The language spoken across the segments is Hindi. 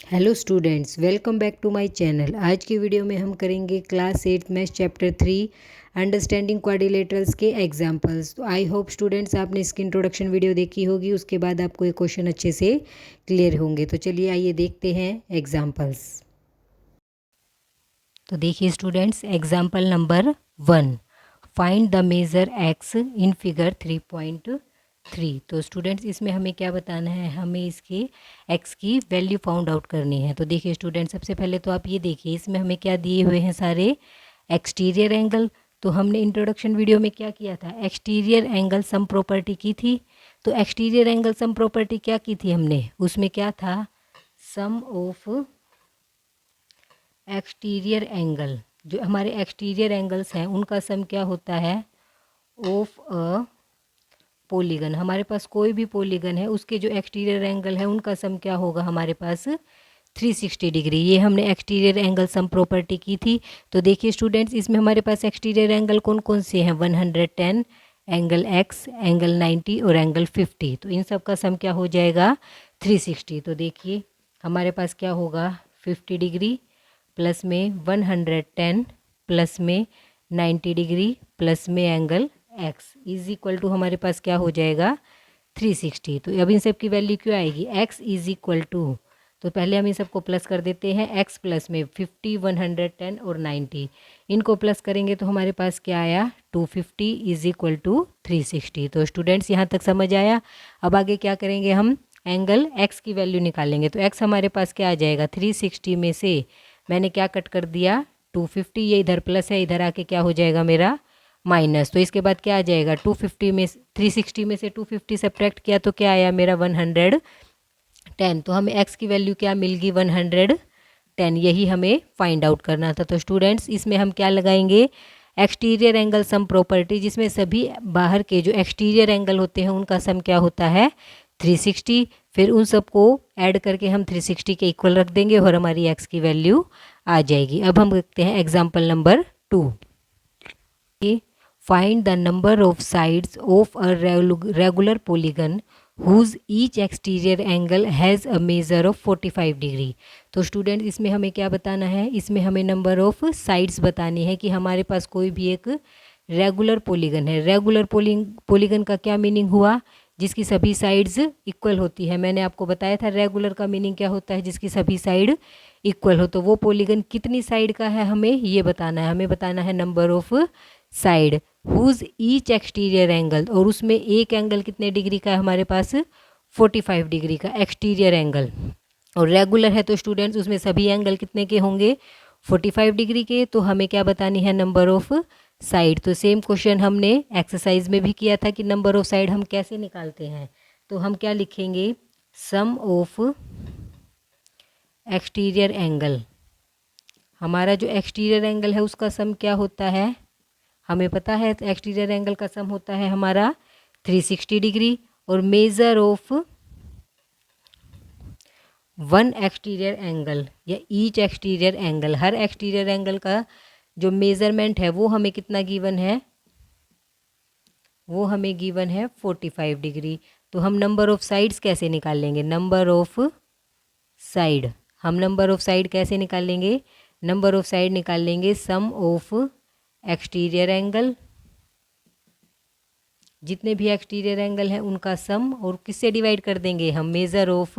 Hello students, welcome back to my channel. आज की वीडियो में हम करेंगे class 8 maths chapter 3 understanding quadrilaterals के एग्जांपल्स। तो आई होप स्टूडेंट्स आपने इसकी इंट्रोडक्शन वीडियो देखी होगी, उसके बाद आपको ये क्वेश्चन अच्छे से क्लियर होंगे। तो चलिए आइए देखते हैं एग्जांपल्स। तो देखिए students, example number 1, find the measure x in figure 3.3। तो स्टूडेंट्स इसमें हमें क्या बताना है, हमें इसके एक्स की वैल्यू फाउंड आउट करनी है। तो देखिए स्टूडेंट्स, सबसे पहले तो आप ये देखिए इसमें हमें क्या दिए हुए हैं, सारे एक्सटीरियर एंगल। तो हमने इंट्रोडक्शन वीडियो में क्या किया था, एक्सटीरियर एंगल सम प्रॉपर्टी की थी। तो एक्सटीरियर एंगल सम प्रॉपर्टी क्या की थी हमने, उसमें क्या था, सम ऑफ एक्सटीरियर एंगल, जो हमारे एक्सटीरियर एंगल्स हैं उनका सम क्या होता है, ऑफ अ पॉलीगन। हमारे पास कोई भी पॉलीगन है उसके जो एक्सटीरियर एंगल है उनका सम क्या होगा, हमारे पास 360 डिग्री। ये हमने एक्सटीरियर एंगल सम प्रॉपर्टी की थी। तो देखिए स्टूडेंट्स, इसमें हमारे पास एक्सटीरियर एंगल कौन कौन से हैं, 110, एंगल एक्स, एंगल 90 और एंगल 50। तो इन सब का सम क्या हो जाएगा, 360। तो देखिए हमारे पास क्या होगा, 50 डिग्री प्लस में 110 प्लस में 90 डिग्री प्लस में angle x is equal to हमारे पास क्या हो जाएगा, 360। तो अब इन सब की वैल्यू क्यों आएगी, x इज इक्वल टू, तो पहले हम इन सबको प्लस कर देते हैं, x प्लस में 50, 110 और 90, इनको प्लस करेंगे तो हमारे पास क्या आया, 250 इज इक्वल टू 360। तो स्टूडेंट्स यहाँ तक समझ आया। अब आगे क्या करेंगे, हम एंगल x की वैल्यू निकालेंगे। तो x हमारे पास क्या आ जाएगा, 360 में से मैंने क्या कट कर दिया, 250, ये इधर प्लस है, इधर आके क्या हो जाएगा मेरा माइनस। तो इसके बाद क्या आ जाएगा, 250 में 360 में से 250 सब्ट्रैक्ट किया तो क्या आया मेरा 110। तो हमें x की वैल्यू क्या मिल गई, 110। यही हमें फाइंड आउट करना था। तो स्टूडेंट्स इसमें हम क्या लगाएंगे, एक्सटीरियर एंगल सम प्रॉपर्टी, जिसमें सभी बाहर के जो एक्सटीरियर एंगल होते हैं उनका सम क्या होता है, 360। फिर उन सबको ऐड करके हम 360 के इक्वल रख देंगे और हमारी x की वैल्यू आ जाएगी। अब हम देखते हैं example number 2। Find the number of sides of a regular polygon whose each exterior angle has a measure of 45 degree. तो स्टूडेंट इसमें हमें क्या बताना है, इसमें हमें नंबर ऑफ साइड्स बतानी है कि हमारे पास कोई भी एक रेगुलर पॉलीगन है। रेगुलर पॉलीगन का क्या मीनिंग हुआ, जिसकी सभी साइड्स इक्वल होती है। मैंने आपको बताया था रेगुलर का मीनिंग क्या होता है, जिसकी सभी साइड इक्वल हो। तो वो पॉलीगन कितनी साइड का है हमें ये बताना है, हमें बताना है number of side whose each exterior angle, और उसमें एक एंगल कितने डिग्री का है हमारे पास, 45 डिग्री का एक्सटीरियर एंगल। और रेगुलर है तो स्टूडेंट्स उसमें सभी एंगल कितने के होंगे, 45 डिग्री के। तो हमें क्या बतानी है, नंबर ऑफ साइड। तो सेम क्वेश्चन हमने एक्सरसाइज में भी किया था कि नंबर ऑफ साइड हम कैसे निकालते हैं। तो हम क्या लिखेंगे, सम ऑफ एक्सटीरियर एंगल, हमारा जो एक्सटीरियर एंगल है उसका सम क्या होता है, हमें पता है एक्सटीरियर एंगल का सम होता है हमारा 360 डिग्री। और measure of one exterior angle या ईच एक्सटीरियर एंगल, हर एक्सटीरियर एंगल का जो मेजरमेंट है वो हमें कितना गिवन है, वो हमें गिवन है 45 डिग्री। तो हम नंबर ऑफ साइड्स कैसे निकाल लेंगे, नंबर ऑफ साइड, हम नंबर ऑफ साइड कैसे निकालेंगे, नंबर ऑफ साइड निकाल लेंगे सम ऑफ एक्सटीरियर एंगल, जितने भी एक्सटीरियर एंगल हैं उनका सम, और किससे डिवाइड कर देंगे हम, मेजर ऑफ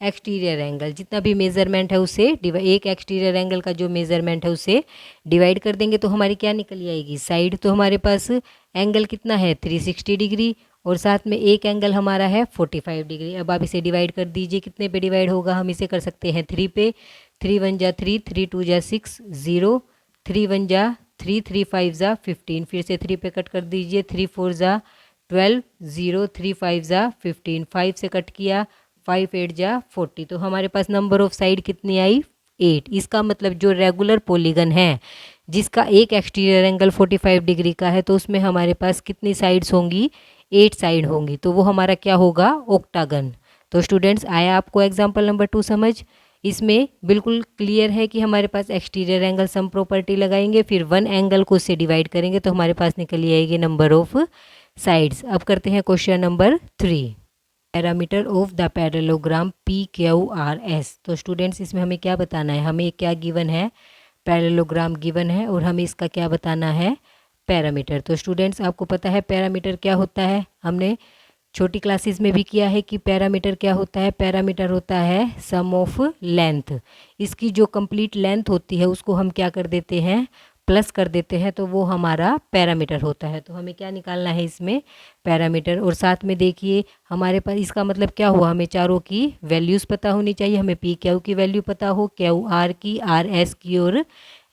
एक्सटीरियर एंगल, जितना भी मेजरमेंट है उसे एक एक्सटीरियर एंगल का जो मेजरमेंट है उसे डिवाइड कर देंगे। तो हमारी क्या निकल आएगी, साइड। तो हमारे पास एंगल कितना है, 360 डिग्री, और साथ में एक एंगल हमारा है 45 डिग्री। अब आप इसे डिवाइड कर दीजिए, कितने पे डिवाइड होगा, हम इसे कर सकते हैं 3 पे, 3 1 जा 3, 3 2 जा 6, 0, 3 1 जा 3, 3 5 जा 15, फिर से 3 पे कट कर दीजिए, 3 4 जा 12, 0, 3 5 जा 15, 5 से कट किया, 5 8 जा 40। तो हमारे पास नंबर ऑफ साइड कितनी आई, 8। इसका मतलब जो रेगुलर पॉलीगन है जिसका एक एक्सटीरियर एंगल 45 डिग्री का है, तो उसमें हमारे पास कितनी साइड्स होंगी, 8 साइड होंगी। तो वो हमारा क्या होगा, ऑक्टागन। तो स्टूडेंट्स आया आपको एग्जाम्पल नंबर 2 समझ, इसमें बिल्कुल क्लियर है कि हमारे पास एक्सटीरियर एंगल सम प्रॉपर्टी लगाएंगे, फिर वन एंगल को उससे डिवाइड करेंगे तो हमारे पास निकल आएगी नंबर ऑफ साइड्स। अब करते हैं question number 3। Parameter of the parallelogram PQRS। तो स्टूडेंट्स इसमें हमें क्या बताना है, हमें क्या गिवन है, पैरेललोग्राम गिवन है और हमें इसका क्या बताना है, पैरामीटर। तो स्टूडेंट्स आपको पता है पैरामीटर क्या होता है, हमने छोटी क्लासेस में भी किया है कि पैरामीटर क्या होता है, पैरामीटर होता है सम ऑफ लेंथ। इसकी जो कंप्लीट लेंथ होती है उसको हम क्या कर देते हैं, प्लस कर देते हैं, तो वो हमारा पैरामीटर होता है। तो हमें क्या निकालना है इसमें, पैरामीटर। और साथ में देखिए हमारे पास इसका मतलब क्या हुआ, हमें चारों की वैल्यूज़ पता होनी चाहिए, हमें पी क्यू की वैल्यू पता हो, क्यू आर की, आर एस की और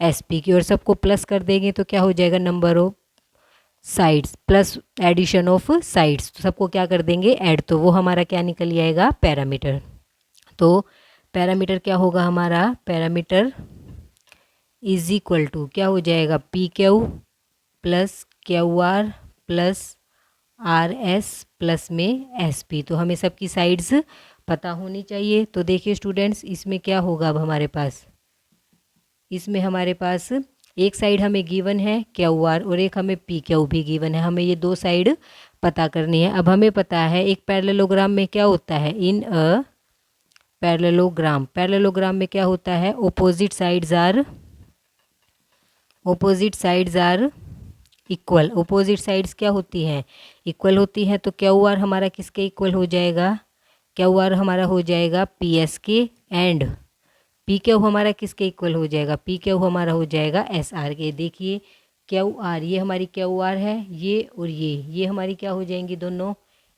एस पी की, और सबको प्लस कर देंगे तो क्या हो जाएगा, number of sides plus addition of sides, तो सबको क्या कर देंगे, ऐड, तो वो हमारा क्या निकल आएगा, पैरामीटर। तो पैरामीटर क्या होगा हमारा, पैरामीटर इज इक्वल टू क्या हो जाएगा, P Q plus Q R plus R S plus में एस पी। तो हमें सबकी साइड्स पता होनी चाहिए। तो देखिए स्टूडेंट्स इसमें क्या होगा, अब हमारे पास इसमें हमारे पास एक साइड हमें गिवन है क्यू आर और एक हमें पी क्यू भी गिवन है, हमें ये दो साइड पता करनी है। अब हमें पता है एक पैरेललोग्राम में क्या होता है, इन अ पैरेललोग्राम में क्या होता है, opposite sides are equal. Opposite sides क्या होती हैं, इक्वल होती हैं। तो क्यू आर हमारा किसके इक्वल हो जाएगा, क्यू आर हमारा हो जाएगा पी एस के, एंड पी क्यू हमारा किसके इक्वल हो जाएगा, पी क्यू हमारा हो जाएगा एस आर के। देखिए क्यू आर, ये हमारी क्यू आर है, ये और ये हमारी क्या हो जाएंगी, दोनों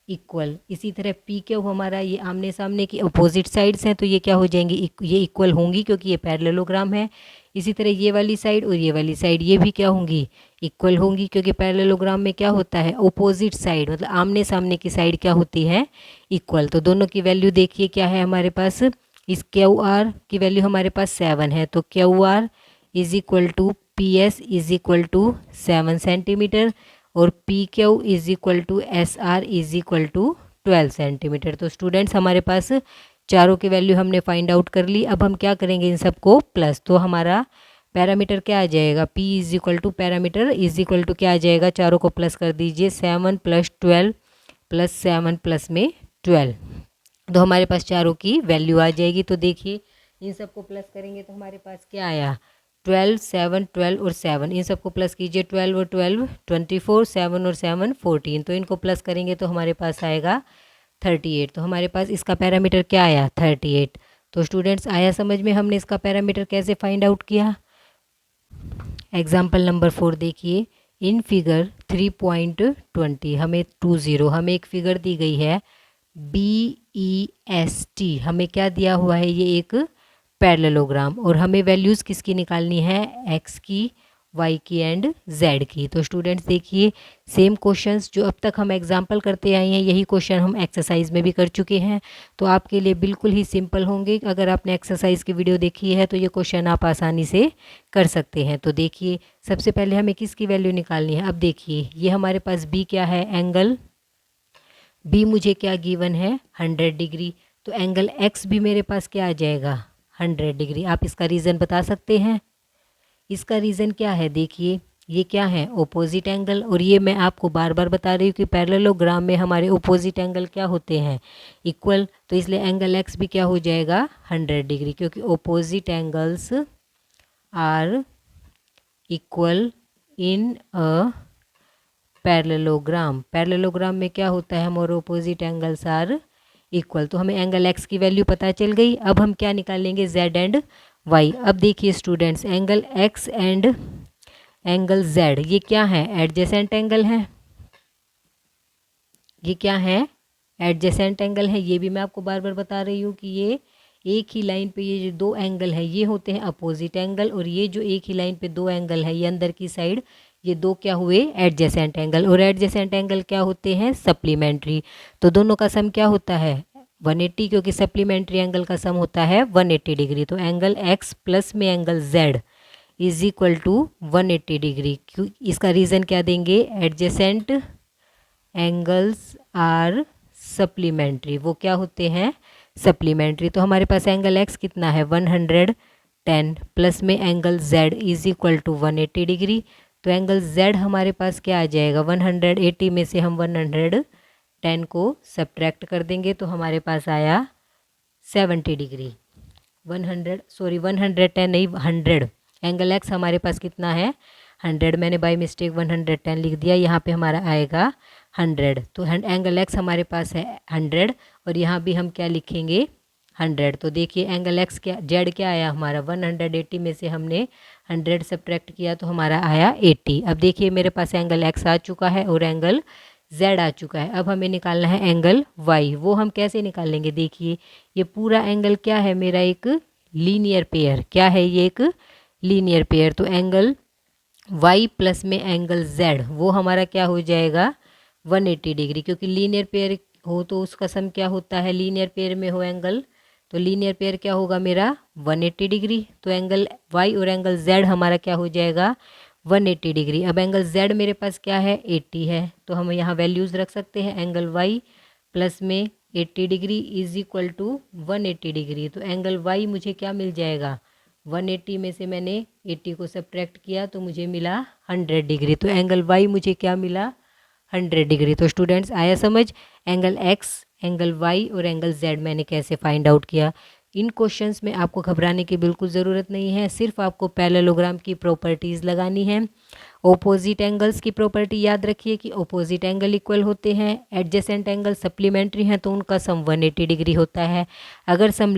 इक्वल। इसी तरह पी क्यू हमारा, ये आमने सामने की अपोजिट साइड्स हैं, तो ये क्या हो जाएंगी, ये इक्वल होंगी क्योंकि ये पैरेललोग्राम है। इसी तरह ये वाली साइड और ये वाली साइड ये भी क्या होंगी, इक्वल होंगी, क्योंकि पैरेललोग्राम में क्या होता है, अपोजिट साइड मतलब आमने सामने की साइड क्या होती है, इक्वल। तो दोनों की वैल्यू देखिए क्या है हमारे पास, इस क्यू आर की वैल्यू हमारे पास 7 है, तो Q R is equal to P S is equal to 7 centimetre और P Q is equal to S R is equal to 12 centimetre. तो स्टूडेंट्स हमारे पास चारों की वैल्यू हमने फाइंड आउट कर ली। अब हम क्या करेंगे, इन सबको प्लस, तो हमारा पैरामीटर क्या आ जाएगा, P is equal to perimeter is equal to क्या आ जाएगा, चारों को प्लस कर दीजिए, 7 प्लस 12 प्लस 7 प्लस में 12, तो हमारे पास चारों की वैल्यू आ जाएगी। तो देखिए इन सबको प्लस करेंगे तो हमारे पास क्या आया, 12 7 12 और 7, इन सबको प्लस कीजिए, 12 और 12 24, 7 और 7 14, तो इनको प्लस करेंगे तो हमारे पास आएगा 38। तो हमारे पास इसका पैरामीटर क्या आया, 38। तो स्टूडेंट्स आया समझ में हमने इसका पैरामीटर कैसे फाइंड आउट किया। एग्जाम्पल नंबर 4 देखिए, इन फिगर 3.20 हमें हमें एक फिगर दी गई है BEST, हमें क्या दिया हुआ है, ये एक पैरेललोग्राम, और हमें वैल्यूज़ किसकी निकालनी है, x की, y की एंड z की। तो स्टूडेंट्स देखिए सेम क्वेश्चंस जो अब तक हम एग्जाम्पल करते आए हैं, यही क्वेश्चन हम एक्सरसाइज में भी कर चुके हैं, तो आपके लिए बिल्कुल ही सिंपल होंगे। अगर आपने एक्सरसाइज की वीडियो देखी है तो ये क्वेश्चन आप आसानी से कर सकते हैं। तो देखिए सबसे पहले हमें किसकी वैल्यू निकालनी है। अब देखिए ये हमारे पास b क्या है, एंगल b मुझे क्या गिवन है, 100 डिग्री, तो एंगल x भी मेरे पास क्या आ जाएगा, 100 डिग्री। आप इसका रीज़न बता सकते हैं, इसका रीज़न क्या है, देखिए ये क्या है, ओपोजिट एंगल, और ये मैं आपको बार बार बता रही हूँ कि पैरेललोग्राम में हमारे ओपोजिट एंगल क्या होते हैं, इक्वल, तो इसलिए एंगल x भी क्या हो जाएगा, 100 डिग्री, क्योंकि opposite angles are equal in a parallelogram में क्या होता है, हमारे ओपोजिट एंगल्स आर इक्वल। तो हमें एंगल x की वैल्यू पता चल गई। अब हम क्या निकालेंगे, z एंड y। अब देखिए students angle x and angle z ये क्या है, एडजेसेंट एंगल है, ये क्या है, एडजेसेंट एंगल है। ये भी मैं आपको बार बार बता रही हूँ कि ये एक ही लाइन पे ये जो दो एंगल है ये होते हैं अपोजिट एंगल, और ये जो एक ही लाइन पे दो एंगल है ये अंदर की साइड, ये दो क्या हुए, एडजेसेंट एंगल, और एडजेसेंट एंगल क्या होते हैं, सप्लीमेंट्री। तो दोनों का सम क्या होता है, 180, क्योंकि सप्लीमेंट्री एंगल का सम होता है 180 डिग्री। तो एंगल x प्लस में angle z is equal to 180 degree. क्यों, इसका रीज़न क्या देंगे, एडजेसेंट एंगल्स आर सप्लीमेंट्री, वो क्या होते हैं, सप्लीमेंट्री। तो हमारे पास एंगल x कितना है, 110 प्लस में angle z is equal to 180 degree. तो एंगल z हमारे पास क्या आ जाएगा, 180 में से हम 110 10 को सब्ट्रैक्ट कर देंगे तो हमारे पास आया 70 डिग्री। 110 नहीं 100। एंगल एक्स हमारे पास कितना है 100, मैंने बाय मिस्टेक 110 लिख दिया, यहाँ पे हमारा आएगा 100। तो एंगल एक्स हमारे पास है 100 और यहाँ भी हम क्या लिखेंगे 100। तो देखिए एंगल एक्स क्या जेड क्या आया हमारा 180 में से हमने 100 सब्ट्रैक्ट किया तो हमारा आया 80। अब देखिए मेरे पास एंगल एक्स आ चुका है और एंगल जेड आ चुका है। अब हमें निकालना है एंगल वाई। वो हम कैसे निकालेंगे, देखिए ये पूरा एंगल क्या है मेरा एक लीनियर पेयर। क्या है ये एक लीनियर पेयर। तो एंगल वाई प्लस में एंगल जेड वो हमारा क्या हो जाएगा 180 डिग्री, क्योंकि लीनियर पेयर हो तो उसका सम क्या होता है, लीनियर पेयर में हो एंगल तो लीनियर पेयर क्या होगा मेरा 180 डिग्री। तो एंगल वाई और एंगल जेड हमारा क्या हो जाएगा 180 डिग्री। अब एंगल जेड मेरे पास क्या है 80 है, तो हम यहाँ वैल्यूज़ रख सकते हैं। एंगल वाई प्लस में 80 degree is equal to 180 degree. तो एंगल वाई मुझे क्या मिल जाएगा 180 में से मैंने 80 को सब्ट्रैक्ट किया तो मुझे मिला 100 डिग्री। तो एंगल वाई मुझे क्या मिला 100 डिग्री। तो स्टूडेंट्स आया समझ, एंगल एक्स, एंगल वाई और एंगल जेड मैंने कैसे फाइंड आउट किया। इन क्वेश्चंस में आपको घबराने की बिल्कुल ज़रूरत नहीं है, सिर्फ आपको पैरेललोग्राम की प्रॉपर्टीज़ लगानी है। ओपोजिट एंगल्स की प्रॉपर्टी याद रखिए कि ओपोजिट एंगल इक्वल होते हैं, एडजेसेंट एंगल सप्लीमेंट्री हैं तो उनका सम 180 डिग्री होता है। अगर सम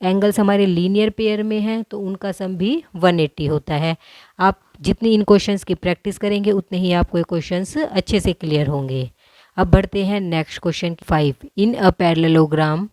एंगल्स हमारे लीनियर पेयर में हैं तो उनका सम भी 180 होता है। आप जितनी इन क्वेश्चंस की प्रैक्टिस करेंगे उतने ही आपको ये क्वेश्चंस अच्छे से क्लियर होंगे। अब बढ़ते हैं next question 5। In a parallelogram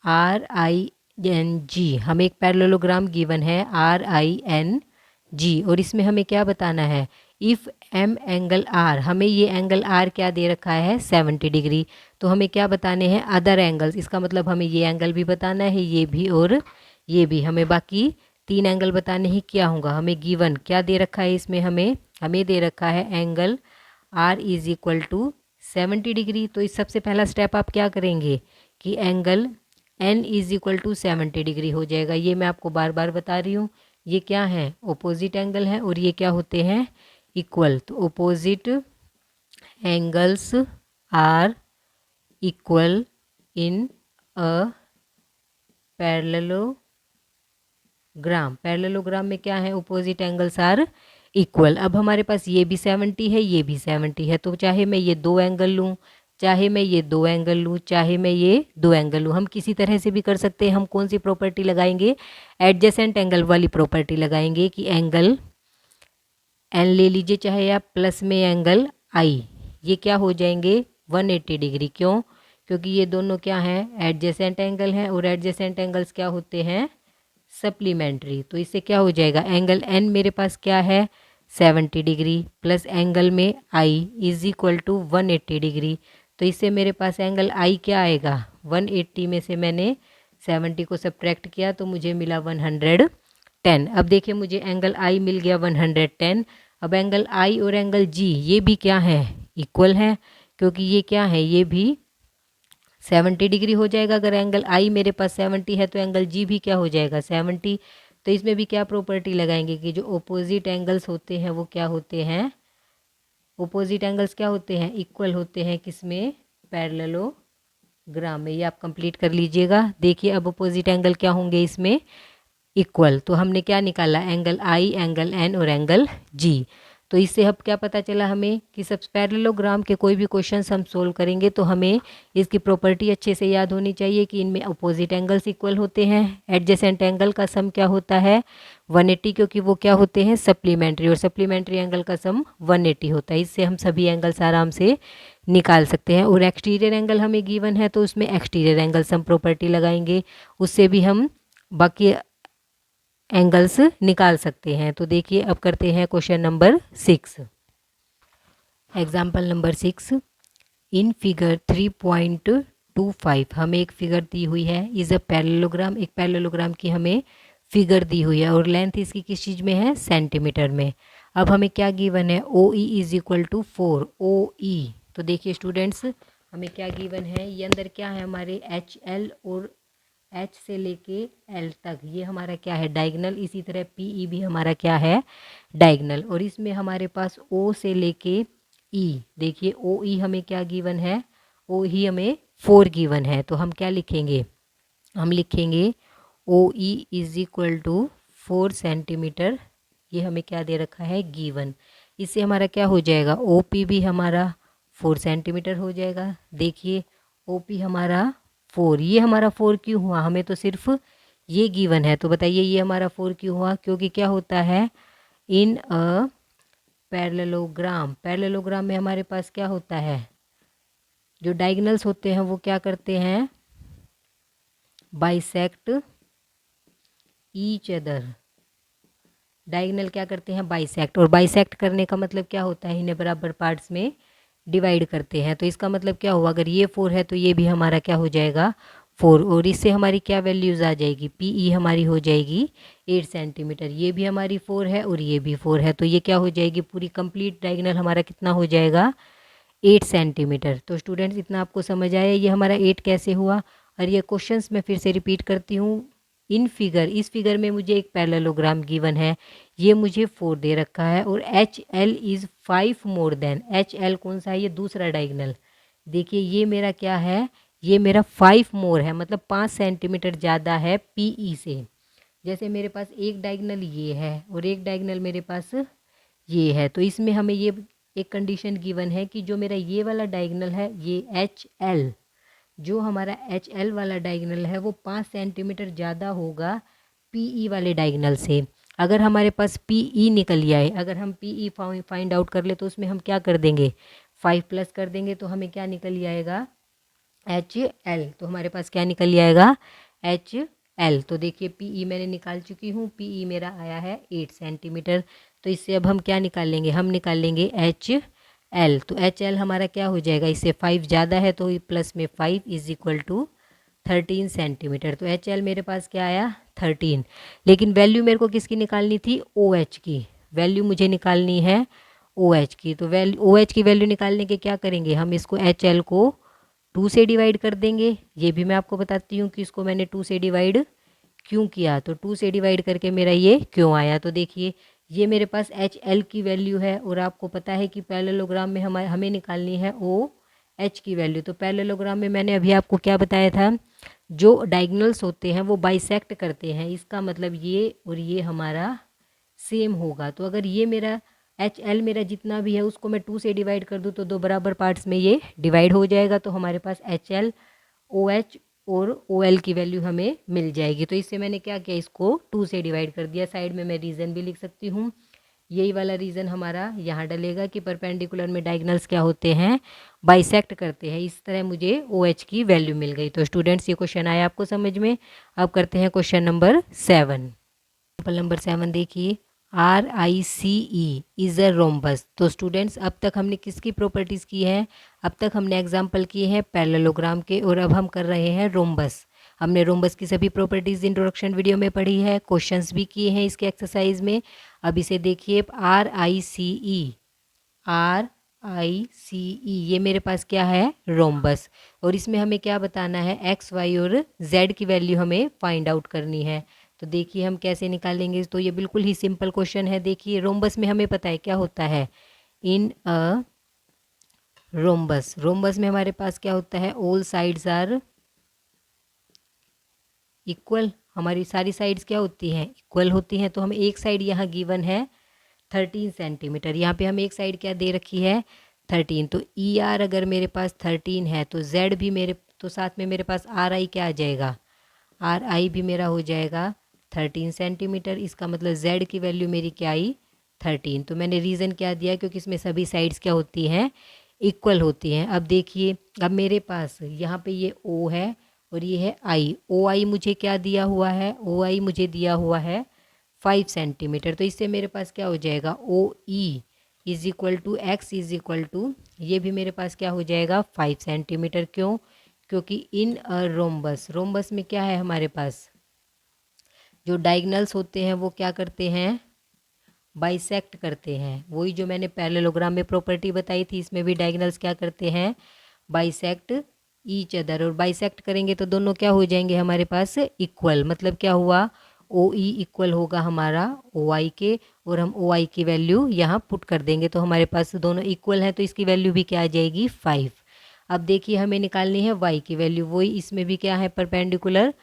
RING, हमें एक पैरेललोग्राम गिवन है RING और इसमें हमें क्या बताना है इफ़ M एंगल R, हमें ये एंगल R क्या दे रखा है 70 डिग्री। तो हमें क्या बताने हैं अदर एंगल्स, इसका मतलब हमें ये एंगल भी बताना है, ये भी और ये भी। हमें बाकी 3 एंगल बताने ही क्या होगा। हमें गिवन क्या दे रखा है इसमें, हमें दे रखा है angle R is equal to 70 degree. तो इस सबसे पहला स्टेप आप क्या करेंगे कि angle N is equal to 70 degree हो जाएगा। ये मैं आपको बार बार बता रही हूँ, ये क्या है ओपोजिट एंगल है और ये क्या होते हैं इक्वल। तो opposite angles are equal in a parallelogram. Parallelogram में क्या है ओपोजिट एंगल्स आर इक्वल। अब हमारे पास ये भी 70 है, ये भी 70 है, तो चाहे मैं ये 2 एंगल लूँ, चाहे मैं ये 2 एंगल लूँ, चाहे मैं ये 2 एंगल लूँ, हम किसी तरह से भी कर सकते हैं। हम कौन सी प्रॉपर्टी लगाएंगे एडजेसेंट एंगल वाली प्रॉपर्टी लगाएंगे कि एंगल एन ले लीजिए चाहे आप प्लस में एंगल आई, ये क्या हो जाएंगे 180 डिग्री। क्यों, क्योंकि ये दोनों क्या हैं एडजेसेंट एंगल हैं और एडजेसेंट एंगल्स क्या होते हैं सप्लीमेंट्री। तो इससे क्या हो जाएगा एंगल एन मेरे पास क्या है 70 डिग्री प्लस एंगल में I is equal to 180 degree. तो इससे मेरे पास एंगल आई क्या आएगा 180 में से मैंने 70 को सब्ट्रैक्ट किया तो मुझे मिला 110। अब देखिए मुझे एंगल आई मिल गया 110। अब एंगल आई और एंगल जी ये भी क्या है इक्वल है, क्योंकि ये क्या है ये भी 70 डिग्री हो जाएगा। अगर एंगल आई मेरे पास 70 है तो एंगल जी भी क्या हो जाएगा 70। तो इसमें भी क्या प्रॉपर्टी लगाएंगे कि जो ओपोजिट एंगल्स होते हैं वो क्या होते हैं, ओपोजिट एंगल्स क्या होते हैं इक्वल होते हैं किसमें पैरेललोग्राम में। ये आप कंप्लीट कर लीजिएगा। देखिए अब ओपोजिट एंगल क्या होंगे इसमें इक्वल। तो हमने क्या निकाला एंगल आई, एंगल एन और एंगल जी। तो इससे अब क्या पता चला हमें कि सब पैरेललोग्राम के कोई भी क्वेश्चंस हम सोल्व करेंगे तो हमें इसकी प्रॉपर्टी अच्छे से याद होनी चाहिए कि इनमें अपोजिट एंगल्स इक्वल होते हैं। एडजेसेंट एंगल का सम क्या होता है 180, क्योंकि वो क्या होते हैं सप्लीमेंट्री और सप्लीमेंट्री एंगल का सम 180 होता है। इससे हम सभी एंगल्स आराम से निकाल सकते हैं। और एक्सटीरियर एंगल हमें गिवन है तो उसमें एक्सटीरियर एंगल सम प्रॉपर्टी लगाएंगे, उससे भी हम बाकी एंगल्स निकाल सकते हैं। तो देखिए अब करते हैं question number 6। Example number 6, in figure 3.25 हमें एक फिगर दी हुई है इज़ अ पैरेललोग्राम। एक पैरेललोग्राम की हमें फिगर दी हुई है और लेंथ इसकी किस चीज़ में है सेंटीमीटर में। अब हमें क्या गिवन है ओ ई इज इक्वल टू 4 ओ ई। तो देखिए स्टूडेंट्स हमें क्या गिवन है, ये अंदर क्या है हमारे एच एल और एच से लेके एल तक ये हमारा क्या है डायगनल, इसी तरह पी ई भी हमारा क्या है डायगनल। और इसमें हमारे पास ओ से लेके ई, देखिए ओ ई हमें क्या गिवन है ओ ही हमें 4 गिवन है, तो हम क्या लिखेंगे, हम लिखेंगे O E is equal to 4 centimetre. ये हमें क्या दे रखा है, गिवन। इससे हमारा क्या हो जाएगा, ओ पी भी हमारा 4 सेंटीमीटर हो जाएगा। देखिए ओ पी हमारा 4, ये हमारा 4 क्यों हुआ, हमें तो सिर्फ ये गिवन है, तो बताइए ये हमारा 4 क्यों हुआ, क्योंकि क्या होता है इन अ पैरेललोग्राम, पैरेललोग्राम में हमारे पास क्या होता है, जो डायगोनल्स होते हैं वो क्या करते हैं, बाइसेक्ट ईच अदर। डायगोनल क्या करते हैं, बाइसेक्ट, और बाइसेक्ट करने का मतलब क्या होता है, इन्हें बराबर पार्ट्स में डिवाइड करते हैं। तो इसका मतलब क्या हुआ, अगर ये 4 है तो ये भी हमारा क्या हो जाएगा 4, और इससे हमारी क्या वैल्यूज़ आ जाएगी, पी ई हमारी हो जाएगी 8 सेंटीमीटर। ये भी हमारी 4 है और ये भी 4 है, तो ये क्या हो जाएगी, पूरी कंप्लीट डायगोनल हमारा कितना हो जाएगा 8 सेंटीमीटर। तो स्टूडेंट्स इतना आपको समझ आया ये हमारा 8 कैसे हुआ। और ये क्वेश्चंस मैं फिर से रिपीट करती हूँ, इन फिगर, इस फिगर में मुझे एक पैरेललोग्राम गिवन है, ये मुझे 4 दे रखा है, और H L is 5 more than, H L कौन सा है, ये दूसरा डायगोनल। देखिए ये मेरा क्या है, ये मेरा 5 मोर है, मतलब 5 सेंटीमीटर ज़्यादा है पी ई से। जैसे मेरे पास एक डायगोनल ये है और एक डायगोनल मेरे पास ये है, तो इसमें हमें ये एक कंडीशन गिवन है कि जो मेरा ये वाला डायगोनल है, ये एच एल, जो हमारा एच एल वाला डायगोनल है वो 5 सेंटीमीटर ज़्यादा होगा पी ई वाले डायगोनल से। अगर हमारे पास पी ई निकल आए, अगर हम पी ई फाइंड आउट कर ले तो उसमें हम क्या कर देंगे, 5 प्लस कर देंगे, तो हमें क्या निकल आएगा एच एल। तो हमारे पास क्या निकल आएगा एच एल। तो देखिए पी ई मैंने निकाल चुकी हूँ, पी ई मेरा आया है 8 सेंटीमीटर। तो इससे अब हम क्या निकाल लेंगे, हम निकाल लेंगे एच एल। तो एच एल हमारा क्या हो जाएगा, इससे 5 ज़्यादा है तो प्लस में 5 इज इक्वल टू 13 सेंटीमीटर। तो एच एल मेरे पास क्या आया 13। लेकिन वैल्यू मेरे को किसकी निकालनी थी, ओ एच की वैल्यू मुझे निकालनी है, ओ एच की। तो वैल्यू ओ एच की वैल्यू निकालने के क्या करेंगे, हम इसको एच एल को 2 से डिवाइड कर देंगे। ये भी मैं आपको बताती हूँ कि इसको मैंने 2 से डिवाइड क्यों किया, तो 2 से डिवाइड करके मेरा ये क्यों आया। तो देखिए ये मेरे पास एच एल की वैल्यू है, और आपको पता है कि पैरेललोग्राम में हमें निकालनी है ओ एच की वैल्यू। तो पैरेललोग्राम में मैंने अभी आपको क्या बताया था, जो डायगोनल्स होते हैं वो बाइसेक्ट करते हैं, इसका मतलब ये और ये हमारा सेम होगा। तो अगर ये मेरा एच एल मेरा जितना भी है उसको मैं 2 से डिवाइड कर दूँ तो 2 बराबर पार्ट्स में ये डिवाइड हो जाएगा, तो हमारे पास एच एल ओ एच और ओ एल की वैल्यू हमें मिल जाएगी। तो इससे मैंने क्या किया, इसको 2 से डिवाइड कर दिया। साइड में मैं रीज़न भी लिख सकती हूँ, यही वाला रीज़न हमारा यहाँ डलेगा कि परपेंडिकुलर में डायगोनल्स क्या होते हैं, बाइसेक्ट करते हैं। इस तरह मुझे ओ एच की वैल्यू मिल गई। तो स्टूडेंट्स ये क्वेश्चन आया आपको समझ में। अब करते हैं क्वेश्चन नंबर 7। एग्जाम्पल नंबर 7 देखिए, R I C E is a rhombus. तो स्टूडेंट्स अब तक हमने किसकी प्रॉपर्टीज़ की है, अब तक हमने एग्जाम्पल किए हैं पैरेललोग्राम के, और अब हम कर रहे हैं रोम्बस। हमने रोम्बस की सभी प्रॉपर्टीज़ इंट्रोडक्शन वीडियो में पढ़ी है, क्वेश्चंस भी किए हैं इसके एक्सरसाइज में। अब इसे देखिए, R I C E, are I C ई, ये मेरे पास क्या है रोम्बस, और इसमें हमें क्या बताना है, एक्स वाई और जेड की वैल्यू हमें फाइंड आउट करनी है। तो देखिए हम कैसे निकालेंगे, तो ये बिल्कुल ही सिंपल क्वेश्चन है। देखिए रोम्बस में हमें पता है क्या होता है, इन अ रोम्बस, रोम्बस में हमारे पास क्या होता है, ऑल साइड्स आर इक्वल। हमारी सारी साइड्स क्या होती हैं, इक्वल होती हैं। तो हमें एक साइड यहाँ गिवन है 13 सेंटीमीटर, यहाँ पे हमें एक साइड क्या दे रखी है 13। तो ई आर अगर मेरे पास 13 है तो जेड भी मेरे, तो साथ में मेरे पास आर आई क्या आ जाएगा, आर आई भी मेरा हो जाएगा 13 सेंटीमीटर। इसका मतलब जेड की वैल्यू मेरी क्या आई 13। तो मैंने रीज़न क्या दिया, क्योंकि इसमें सभी साइड्स क्या होती हैं, इक्वल होती हैं। अब देखिए, अब मेरे पास यहाँ पे ये ओ है और ये है आई, ओ आई मुझे क्या दिया हुआ है, ओ आई मुझे दिया हुआ है 5 सेंटीमीटर। तो इससे मेरे पास क्या हो जाएगा, O E is equal to X is equal to, ये भी मेरे पास क्या हो जाएगा 5 सेंटीमीटर। क्यों, क्योंकि इन अ रोम्बस, रोम्बस में क्या है हमारे पास, जो डायगोनल्स होते हैं वो क्या करते हैं, बाइसेक्ट करते हैं। वही जो मैंने पैरेललोग्राम में प्रॉपर्टी बताई थी, इसमें भी डायगोनल्स क्या करते हैं, बाइसेक्ट ईच अदर। और बाइसेक्ट करेंगे तो दोनों क्या हो जाएंगे हमारे पास इक्वल। मतलब क्या हुआ, ओ ई इक्वल होगा हमारा ओ आई के, और हम ओ आई की वैल्यू यहाँ पुट कर देंगे तो हमारे पास दोनों इक्वल हैं, तो इसकी वैल्यू भी क्या आ जाएगी 5। अब देखिए हमें निकालनी है y की वैल्यू, वही इसमें भी क्या है, परपेंडिकुलर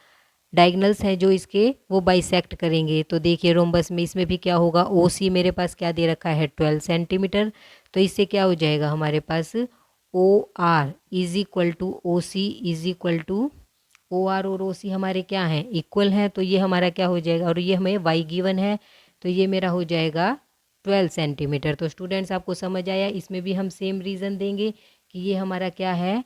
डायगनल्स हैं जो इसके वो बाइसेक्ट करेंगे। तो देखिए रोम्बस में इसमें भी क्या होगा, ओ सी मेरे पास क्या दे रखा है 12 सेंटीमीटर, तो इससे क्या हो जाएगा हमारे पास O R is equal to O C is equal to O R और ओ सी हमारे क्या हैं, इक्वल हैं। तो ये हमारा क्या हो जाएगा, और ये हमें वाई गिवन है, तो ये मेरा हो जाएगा 12 सेंटीमीटर। तो स्टूडेंट्स आपको समझ आया, इसमें भी हम सेम रीज़न देंगे कि ये हमारा क्या है,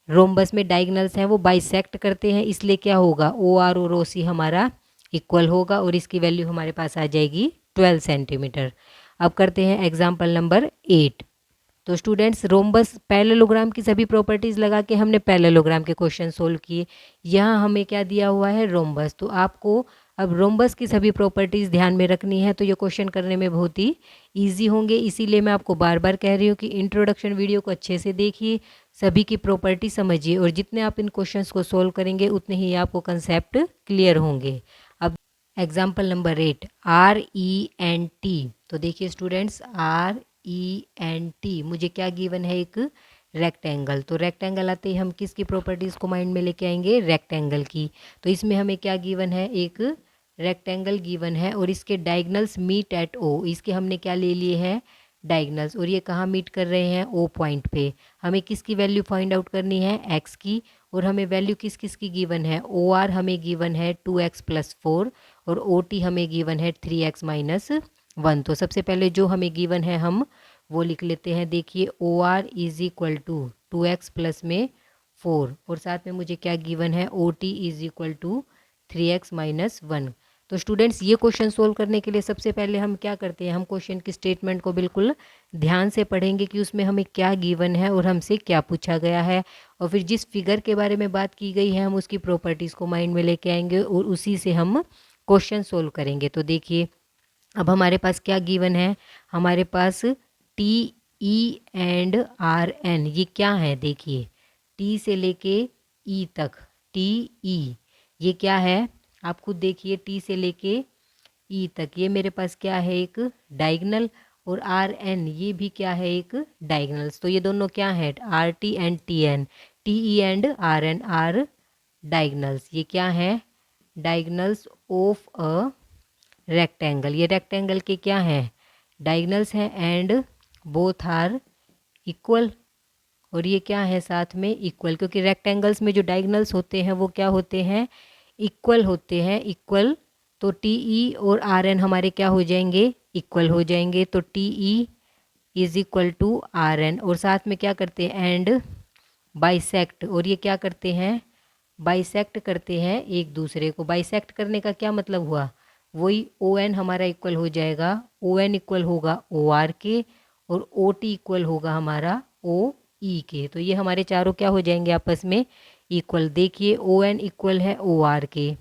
रोम्बस में डायगनल्स हैं वो बाइसेक्ट करते हैं, इसलिए क्या होगा, ओ आर और ओ सी हमारा इक्वल होगा और इसकी वैल्यू हमारे पास आ जाएगी 12 सेंटीमीटर। अब करते हैं एग्जाम्पल नंबर 8। तो स्टूडेंट्स रोम्बस पैरेललोग्राम की सभी प्रॉपर्टीज़ लगा के हमने पैरेललोग्राम के क्वेश्चन सोल्व किए। यहाँ हमें क्या दिया हुआ है, रोम्बस। तो आपको अब रोम्बस की सभी प्रॉपर्टीज़ ध्यान में रखनी है, तो ये क्वेश्चन करने में बहुत ही ईजी होंगे। इसीलिए मैं आपको बार बार कह रही हूँ कि इंट्रोडक्शन वीडियो को अच्छे से देखिए, सभी की प्रॉपर्टी समझिए, और जितने आप इन क्वेश्चंस को सोल्व करेंगे उतने ही आपको कंसेप्ट क्लियर होंगे। अब एग्जाम्पल नंबर 8, RENT। तो देखिए स्टूडेंट्स, RENT मुझे क्या गिवन है, एक रेक्टेंगल। तो रेक्टेंगल आते ही हम किसकी प्रॉपर्टीज़ को माइंड में लेके आएंगे, रेक्टेंगल की। तो इसमें हमें क्या गिवन है, एक रेक्टेंगल गिवन है और इसके डायगनल्स मीट एट ओ, इसके हमने क्या ले लिए हैं, डायगनल्स, और ये कहाँ मीट कर रहे हैं, ओ पॉइंट पे। हमें किसकी वैल्यू फाइंड आउट करनी है, एक्स की, और हमें वैल्यू किस किस की गिवन है, ओ आर हमें गिवन है 2x+4 और ओ टी हमें गिवन है 3x-1। तो सबसे पहले जो हमें गिवन है हम वो लिख लेते हैं। देखिए O R is equal to 2x plus में 4 और साथ में मुझे क्या गिवन है, O T is equal to 3x-1। तो स्टूडेंट्स ये क्वेश्चन सोल्व करने के लिए सबसे पहले हम क्या करते हैं, हम क्वेश्चन की स्टेटमेंट को बिल्कुल ध्यान से पढ़ेंगे कि उसमें हमें क्या गिवन है और हमसे क्या पूछा गया है, और फिर जिस फिगर के बारे में बात की गई है हम उसकी प्रॉपर्टीज़ को माइंड में लेके आएंगे और उसी से हम क्वेश्चन सोल्व करेंगे। तो देखिए अब हमारे पास क्या गिवन है, हमारे पास T E and R N, ये क्या है, देखिए टी से लेके ई तक, टी ई ये क्या है, आप खुद देखिए, टी से लेके ई तक ये मेरे पास क्या है, एक डायगनल, और आर एन ये भी क्या है, एक डायगनल्स। तो ये दोनों क्या है, R T and T N, T E and R N are diagonals. ये क्या है, डायगनल्स ऑफ अ रेक्टेंगल। ये रेक्टेंगल के क्या हैं, डायगनल्स हैं, एंड बोथ आर इक्वल, और ये क्या है, साथ में इक्वल, क्योंकि रेक्टेंगल्स में जो डायगनल्स होते हैं वो क्या होते हैं, इक्वल होते हैं, इक्वल। तो टी ई और आर एन हमारे क्या हो जाएंगे, इक्वल हो जाएंगे। तो T E is equal to R N, और साथ में क्या करते हैं, एंड बाइसेक्ट, और ये क्या करते हैं, बाइसेक्ट करते हैं एक दूसरे को। बाइसेक्ट करने का क्या मतलब हुआ, वही ओ एन हमारा इक्वल हो जाएगा, ओ एन इक्वल होगा ओ आर के, और ओ टी इक्वल होगा हमारा ओ ई के। तो ये हमारे चारों क्या हो जाएंगे, आपस में इक्वल। देखिए ओ एन इक्वल है ओ आर के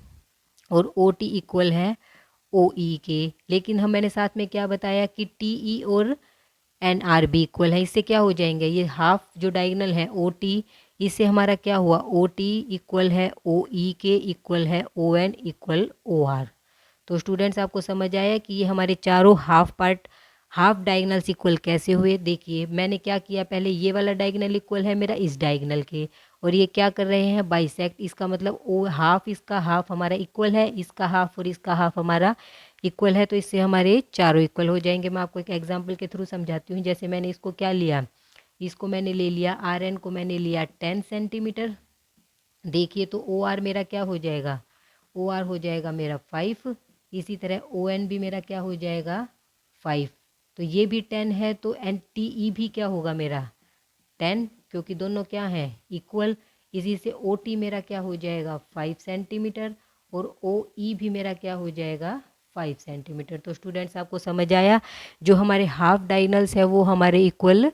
और ओ टी इक्वल है ओ ई के, लेकिन हम मैंने साथ में क्या बताया कि टी ई और एन आर बी इक्वल है। इससे क्या हो जाएंगे, ये हाफ जो डायगनल है ओ टी, इससे हमारा क्या हुआ, ओ टी इक्वल है ओ ई के, इक्वल है O N, equal O R. तो स्टूडेंट्स आपको समझ आया कि ये हमारे चारों हाफ डायगनल्स इक्वल कैसे हुए। देखिए मैंने क्या किया, पहले ये वाला डायगनल इक्वल है मेरा इस डायगनल के, और ये क्या कर रहे हैं, बाइसेक्ट। इसका मतलब ओ हाफ, इसका हाफ हमारा इक्वल है, इसका हाफ और इसका हाफ हमारा इक्वल है, तो इससे हमारे चारों इक्वल हो जाएंगे। मैं आपको एक एग्जाम्पल के थ्रू समझाती हूँ। जैसे मैंने इसको क्या लिया, इसको मैंने ले लिया, आर एन को मैंने लिया 10 सेंटीमीटर। देखिए तो ओ आर मेरा क्या हो जाएगा, ओ आर हो जाएगा मेरा 5। इसी तरह ओ एन भी मेरा क्या हो जाएगा 5। तो ये भी 10 है, तो एन टी ई भी क्या होगा मेरा 10, क्योंकि दोनों क्या हैं इक्वल। इसी से ओ टी मेरा क्या हो जाएगा 5 सेंटीमीटर, और ओ ई भी मेरा क्या हो जाएगा 5 सेंटीमीटर। तो स्टूडेंट्स आपको समझ आया, जो हमारे हाफ डायगनल्स है वो हमारे इक्वल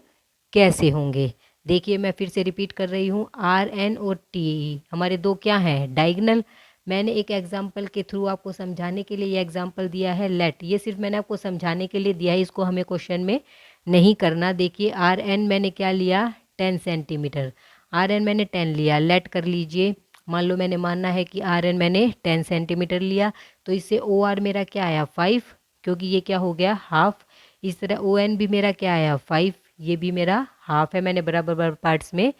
कैसे होंगे। देखिए मैं फिर से रिपीट कर रही हूँ, आर एन और टी ई हमारे दो क्या हैं, डायगनल। मैंने एक एग्जाम्पल के थ्रू आपको समझाने के लिए ये एग्जाम्पल दिया है, लेट। ये सिर्फ मैंने आपको समझाने के लिए दिया है, इसको हमें क्वेश्चन में नहीं करना। देखिए आर एन मैंने क्या लिया 10 सेंटीमीटर, आर एन मैंने 10 लिया, लेट कर लीजिए। मान लो मैंने मानना है कि आर एन मैंने 10 सेंटीमीटर लिया, तो इससे ओ आर मेरा क्या आया 5, क्योंकि ये क्या हो गया हाफ। इस तरह ओ एन भी मेरा क्या आया 5, ये भी मेरा हाफ है। मैंने बराबर बराबर पार्ट्स में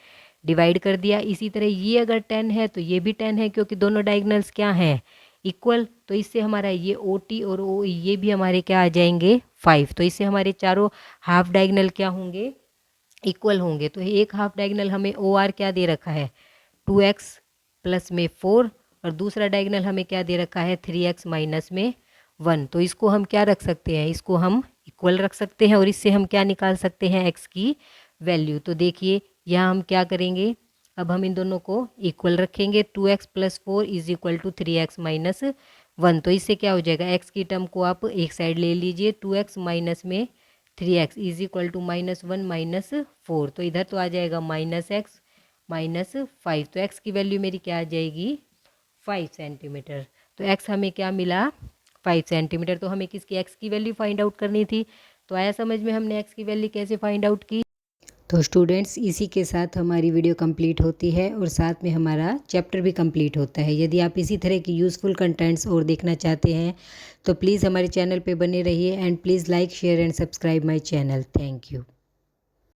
डिवाइड कर दिया। इसी तरह ये अगर 10 है तो ये भी 10 है, क्योंकि दोनों डायगोनल्स क्या हैं, इक्वल। तो इससे हमारा ये OT और OE ये भी हमारे क्या आ जाएंगे, 5। तो इससे हमारे चारों हाफ डायगोनल क्या होंगे, इक्वल होंगे। तो एक हाफ डायगोनल हमें OR क्या दे रखा है, 2x प्लस में 4, और दूसरा डायगोनल हमें क्या दे रखा है, 3x माइनस में 1। तो इसको हम क्या रख सकते हैं, इसको हम इक्वल रख सकते हैं, और इससे हम क्या निकाल सकते हैं, x की वैल्यू। तो देखिए यहाँ हम क्या करेंगे, अब हम इन दोनों को इक्वल रखेंगे। 2x plus 4 is equal to 3x minus 1। तो इससे क्या हो जाएगा, x की टर्म को आप एक साइड ले लीजिए, 2x माइनस में 3x is equal to -1 minus 4। तो इधर तो आ जाएगा -x माइनस 5। तो x की वैल्यू मेरी क्या आ जाएगी, 5 सेंटीमीटर। तो x हमें क्या मिला, 5 सेंटीमीटर। तो हमें किसकी x की वैल्यू फाइंड आउट करनी थी। तो आया समझ में हमने x की वैल्यू कैसे फाइंड आउट की। तो स्टूडेंट्स इसी के साथ हमारी वीडियो कंप्लीट होती है, और साथ में हमारा चैप्टर भी कंप्लीट होता है। यदि आप इसी तरह की यूज़फुल कंटेंट्स और देखना चाहते हैं तो प्लीज़ हमारे चैनल पे बने रहिए, and please like share and subscribe my channel. Thank you.